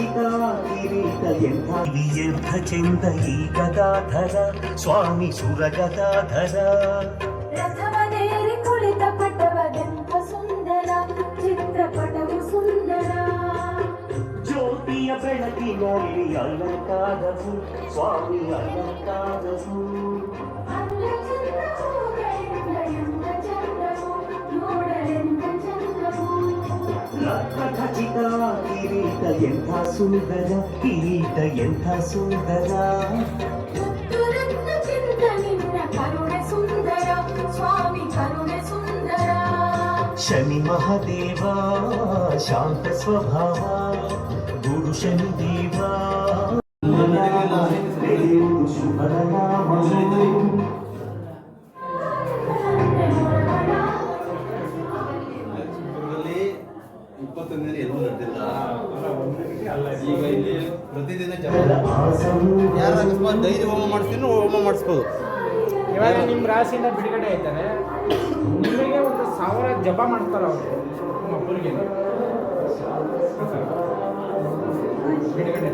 ಖಚಿತ ಕಿರೀಟ ಎಂಥ ಚೆಂದ ಈ ಗದಾಧರ ಸ್ವಾಮಿ ಸುರಗದಾಧರ ರಥವನೇರಿ ಕುಳಿತ ಪಟವದೆಂಥ ಸುಂದರ ಚಿತ್ರಪಟವು ಸುಂದರ ಜ್ಯೋತಿಯ ಬೆಳಕಿನಲ್ಲಿ ಅಲಂಕಾರವು ಸ್ವಾಮಿ ಅಲಂಕಾರವು ಖಚಿತ ಕಿರೀಟ ಎಂಥ ಸುಂದರ ಕಿರೀಟ ಎಂಥ ಸುಂದರ ಕರುಣೆ ಸುಂದರ ಸ್ವಾಮಿ ಕರುಣೆ ಸುಂದರ ಶನಿ ಮಹಾದೇವ ಶಾಂತ ಸ್ವಭಾವ ಗುರು ಶನಿ ದೇವ ಎಲ್ಲೂ ನಡೆದಿಲ್ಲ. ಈಗ ಇಲ್ಲಿ ಪ್ರತಿದಿನ ಯಾರು ಅಕಸ್ಮಾತ್ ಧೈರ್ಯ ಹೋಮ ಮಾಡಿಸ್ತೀನಿ ಹೋಮ ಮಾಡಿಸ್ಬೋದು. ಇವಾಗ ನಿಮ್ಮ ರಾಶಿಯಿಂದ ಬಿಡುಗಡೆ ಆಯ್ತಾರೆ, ನಿಮಗೆ ಒಂದು 1000 ಜಪ ಮಾಡ್ತಾರೆ ಅವರು ಒಬ್ಬರಿಗೆ ಬಿಡುಗಡೆ